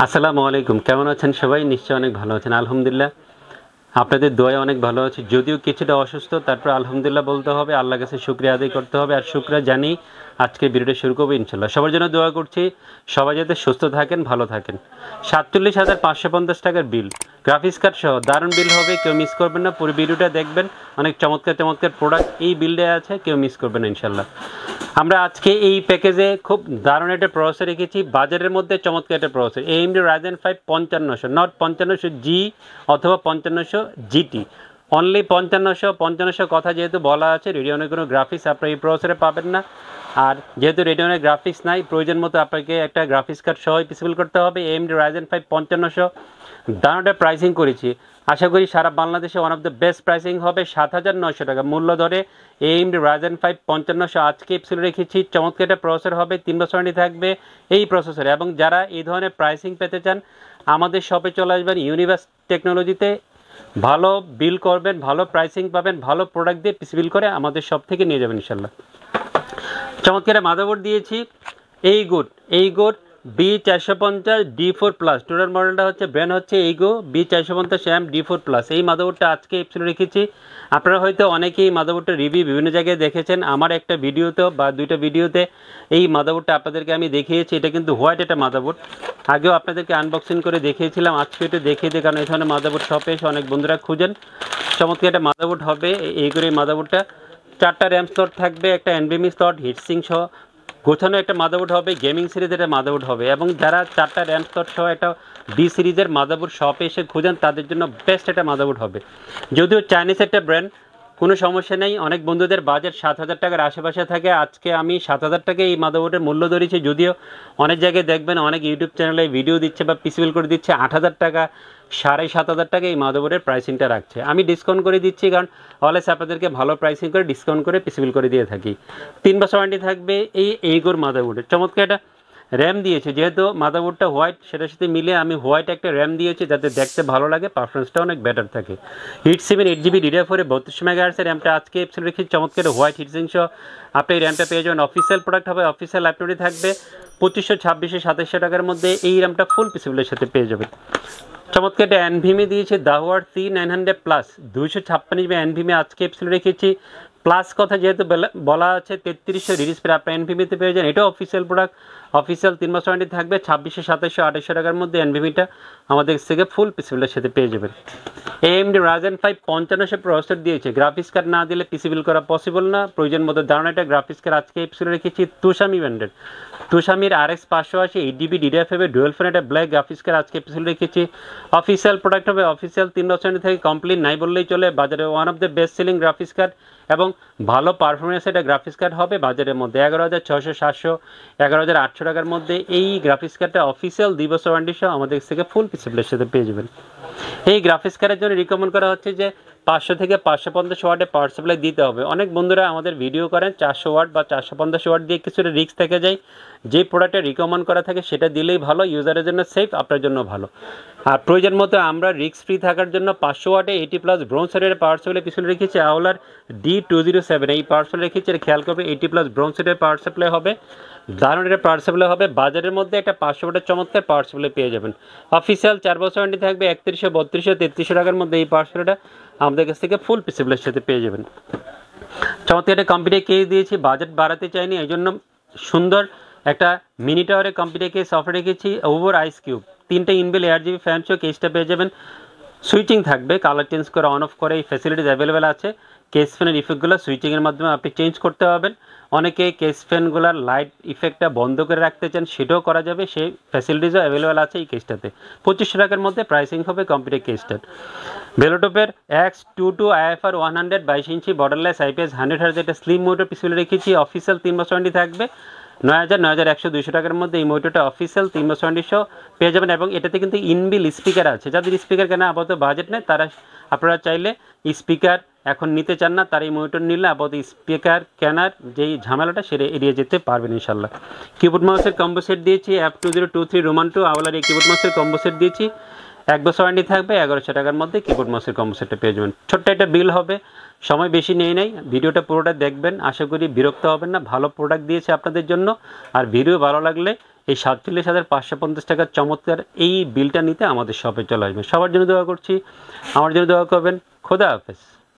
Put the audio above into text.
আসসালামু আলাইকুম। কেমন আছেন সবাই? নিশ্চয়ই অনেক ভালো আছেন। আলহামদুলিল্লাহ আপনাদের দোয়ায় অনেক ভালো আছি। যদিও কিছুটা অসুস্থ, তারপর আলহামদুলিল্লাহ বলতে হবে, আল্লাহর কাছে শুকরিয়া আদায় করতে হবে। আর শুকরিয়া জানিয়ে আজকে ভিডিওটা শুরু করবো ইনশাল্লাহ। সবার জন্য দোয়া করছি, সবাই যাতে সুস্থ থাকেন, ভালো থাকেন। 47,550 টাকার বিল, গ্রাফিক্স কার্ড সহ দারুণ বিল হবে, কেউ মিস করবেন না। পুরো ভিডিওটা দেখবেন, অনেক চমৎকার চমৎকার প্রোডাক্ট এই বিলটায় আছে, কেউ মিস করবেন না ইনশাল্লাহ। আমরা আজকে এই প্যাকেজে খুব দারুণ একটা প্রসেসর রেখেছি, বাজারের মধ্যে চমৎকার একটা processor, AMD Ryzen 5 5500, not 5500G অথবা 5500 GT, অনলি 5500 কথা যেহেতু বলা আছে। রেডিয়নের কোনো গ্রাফিক্স আপনার এই প্রসেসরে পাবেন না। আর যেহেতু রেডিয়নের গ্রাফিক্স নাই, প্রয়োজন মতো আপনাকে একটা গ্রাফিক্স কার্ড সহ পিসিবল করতে হবে। AMD Ryzen 5 5500 দারুণটা প্রাইসিং করেছি, আশা করি সারা বাংলাদেশে one of the best pricing হবে। 7,900 টাকা মূল্য ধরে AMD Ryzen 5 5500 আজকে এপিসোড রেখেছি। চমৎকার একটা প্রসেসর হবে, 3 বছর ওয়ারেন্টি থাকবে এই প্রসেসরে। এবং যারা এই ধরনের প্রাইসিং পেতে চান, আমাদের শপে চলে আসবেন ইউনিভার্স টেকনোলজিতে। ভালো বিল করবেন, ভালো প্রাইসিং পাবেন, ভালো প্রোডাক্ট দিয়ে পিস বিল করে আমাদের শপ থেকে নিয়ে যাবেন ইনশাল্লাহ। চমৎকার মাদারবোর্ড দিয়েছি, এই গুড B450D4+, টোটাল মডেলটা হচ্ছে, ব্র্যান্ড হচ্ছে এইগো B450M D4+। এই মাদারবোর্ডটা আজকে এপিসোডে রেখেছি। আপনারা হয়তো অনেকেই মাদারবোর্ডটা রিভিউ বিভিন্ন জায়গায় দেখেছেন। আমার একটা ভিডিওতেও বা দুইটা ভিডিওতে এই মাদারবোর্ডটা আপনাদেরকে আমি দেখিয়েছি। এটা কিন্তু হোয়াইট একটা মাদারবোর্ড, আগেও আপনাদেরকে আনবক্সিং করে দেখিয়েছিলাম, আজকে এটা দেখিয়ে দিই, কারণ এই ধরনের মাদারবোর্ড শপে এসে অনেক বন্ধুরা খুঁজেন। চমৎকার একটা মাদারবোর্ড হবে এই করে। মাদারবোর্ডটা 4টা র্যাম স্লট থাকবে, একটা NVMe স্লট, হিটসিং সহ গোছানো একটা মাদারবোর্ড হবে। গেমিং সিরিজের একটা মাদারবোর্ড হবে। এবং যারা 4টা র্যাম স্লট সহ একটা B সিরিজের মাদারবোর্ড শপে এসে খুঁজেন, তাদের জন্য বেস্ট একটা মাদারবোর্ড হবে। যদিও চাইনিজ একটা ব্র্যান্ড, কোনো সমস্যা নেই। অনেক বন্ধুদের বাজেট 7,000 টাকার আশেপাশে থাকে। আজকে আমি 7,000 টাকায় এই মাদারবোর্ডের মূল্য ধরেছি। যদিও অনেক জায়গায় দেখবেন, অনেক ইউটিউব চ্যানেলে ভিডিও দিচ্ছে বা পিসিবিল করে দিচ্ছে 8,000 টাকা, 7,500 টাকা এই মাদারবোর্ডের প্রাইসিংটা রাখছে। আমি ডিসকাউন্ট করে দিচ্ছি, কারণ অলওয়েজ আপনাদেরকে ভালো প্রাইসিং করে ডিসকাউন্ট করে পিসিবিল করে দিয়ে থাকি। 3 বছর ওয়ারেন্টি থাকবে এই এইগোর মাদারবোর্ডের। চমৎকার একটা র্যাম দিয়েছে, যেহেতু মাদারবোর্ডটা হোয়াইট, সেটার সাথে মিলে আমি হোয়াইট একটা র্যাম দিয়েছি, যাতে দেখতে ভালো লাগে, পারফরমেন্সটা অনেক বেটার থাকে। হিট7 8GB DDR4 32 MHz র্যামটা আজকে এপিসোড রেখে চমৎকার হোয়াইট হিটসিং সহ আপনি এই র্যামটা পেয়ে যাবেন। অফিসিয়াল প্রোডাক্ট হবে, অফিসিয়াল লাইব্রেরি থাকবে। 2500, 2600, 2700 টাকার মধ্যে এই র্যামটা ফুল পিসিবিলের সাথে পেয়ে যাবেন। চমৎকার একটা NVMe দিয়েছে, দাওয়ার C900+, 256GB NVMe আজকে এপিসোড রেখেছি। প্লাস কথা যেহেতু বলা আছে, 3300 রিলিজ পেয়ে আপনার NVMe-তে পেয়ে যান। এটাও অফিসিয়াল প্রোডাক্ট, অফিসিয়াল 3 বছর ওয়ারেন্টি থাকবে। 2600, 2700, 2800 টাকার মধ্যে NVMe-টা আমাদের থেকে ফুল পিসিবিলের সাথে পেয়ে যাবেন। AMD Ryzen 5 5500 প্রসেসর দিয়েছে, গ্রাফিক্স কার্ড না দিলে পিসিবিল করা পসিবল না। প্রয়োজন মতো দারুণ একটা গ্রাফিক্স কার্ড আজকে এপিসোডে রেখেছি। তুষামি ব্র্যান্ডের, তুষামির RX 580 8GB DDR5 dual phone একটা ব্ল্যাক গ্রাফিক্স কার্ড আজকে এপিসোড রেখেছি। অফিসিয়াল প্রোডাক্ট হবে, অফিসিয়াল 3 বছর থেকে কমপ্লিট নাই বললেই চলে। বাজারে one of the best selling graphics card এবং ভালো পারফরমেন্স একটা গ্রাফিক্স কার্ড হবে বাজারের মধ্যে। 11,600, 700, 11,800 টাকার মধ্যে এই গ্রাফিক্স কার্ডটা অফিসিয়াল 2 বছর ওয়ারেন্টি সহ আমাদের থেকে ফুল পিসিবিলের সাথে পেয়ে যাবেন। এই গ্রাফিক্স কার্ডের জন্য রিকমেন্ড করা হচ্ছে যে 500 থেকে 550 ওয়াটের পাওয়ার সাপ্লাই দিতে হবে। অনেক বন্ধুরা আমাদের ভিডিও করেন 400 ওয়াট বা 450 ওয়াট দিয়ে, কিছুটা রিস্ক থেকে যায়। যে প্রোডাক্টটা রিকমেন্ড করা থাকে সেটা দিলেই ভালো, ইউজারের জন্য সেফ, আপনার জন্য ভালো। আর প্রয়োজন মতো আমরা রিস্ক ফ্রি থাকার জন্য 500 ওয়াটে 80+ ব্রোঞ্জ সেটের পাওয়ার সাপ্লাই পিছনে রেখেছি। আওলার D207 এই পাওয়ার সাপ্লাই রেখেছি। খেয়াল করবে 80+ ব্রোঞ্জ সেটের পাওয়ার সাপ্লাই হবে, দারুণ একটা পাওয়ার সাপ্লাই হবে। বাজারের মধ্যে একটা 500 ওয়াটের চমৎকার পাওয়ার সাপ্লাই পেয়ে যাবেন। অফিসিয়াল 4 বছর ওয়ারেন্টি থাকবে। 3100, 3200, 3300 টাকার মধ্যে এই পাওয়ার সাপ্লাইটা আমাদের কাছ থেকে ফুল পিসিবিলের সাথে পেয়ে যাবেন। চমৎকার একটা কম্পিউটার কেস দিয়েছি, বাজেট বাড়াতে চাইনি, এই জন্য সুন্দর একটা মিনি টাওয়ারের কম্পিউটার কেস অফার রেখেছি। ওভার আইস কিউব 3টা ইনবিল ARGB ফ্যান সহ কেসটা পেয়ে যাবেন। সুইচিং থাকবে, কালার চেঞ্জ করে অন অফ করে এই ফ্যাসিলিটিস অ্যাভেলেবেল আছে। কেস ফ্যানের ইফেক্টগুলো সুইচিংয়ের মাধ্যমে আপনি চেঞ্জ করতে পারবেন। অনেকে কেস ফ্যানগুলোর লাইট ইফেক্টটা বন্ধ করে রাখতে চান, সেটাও করা যাবে, সেই ফ্যাসিলিটিসও অ্যাভেলেবেল আছে এই কেসটাতে। 2500 টাকার মধ্যে প্রাইসিং হবে কম্পিউটার কেসটার। বেলোটপের X22 IFR 100 22 ইঞ্চি বর্ডারলেস IPS 100Hz একটা স্লিম মোটর পিছনে রেখেছি। অফিসিয়াল 3 বছর ওয়ারেন্টি থাকবে। 9,000, 9,100, 200 টাকার মধ্যে এই মোটরটা অফিসিয়াল 3 বছর ওয়ারেন্টি সহ পেয়ে যাবেন। এবং এটাতে কিন্তু ইনবিল স্পিকার আছে, যাদের স্পিকার কেনা আপাতত বাজেট নেই, তারা আপনারা চাইলে স্পিকার এখন নিতে চান না, তারা এই মোটর নিলে আপাতত স্পিকার কেনার যেই ঝামেলাটা সেটা এড়িয়ে যেতে পারবেন ইনশাল্লাহ। কিবোর্ড মাউসের কম্বো সেট দিয়েছি, F2023 Roman 2 আওলার এই কিবোর্ড মাউসের কম্বো সেট দিয়েছি। 1 বছর ওয়ারেন্টি থাকবে। 1100 টাকার মধ্যে কিবোর্ড মাউসের কম্বো সেটটা পেয়ে যাবেন। ছোট্ট একটা বিল হবে, সময় বেশি নেই নাই, ভিডিওটা পুরোটা দেখবেন, আশা করি বিরক্ত হবেন না। ভালো প্রোডাক্ট দিয়েছে আপনাদের জন্য। আর ভিডিও ভালো লাগলে এই 47,550 টাকার চমৎকার এই বিলটা নিতে আমাদের শপে চলে আসবেন। সবার জন্য দোয়া করছি, আমার জন্য দোয়া করবেন। খোদা হাফেজ।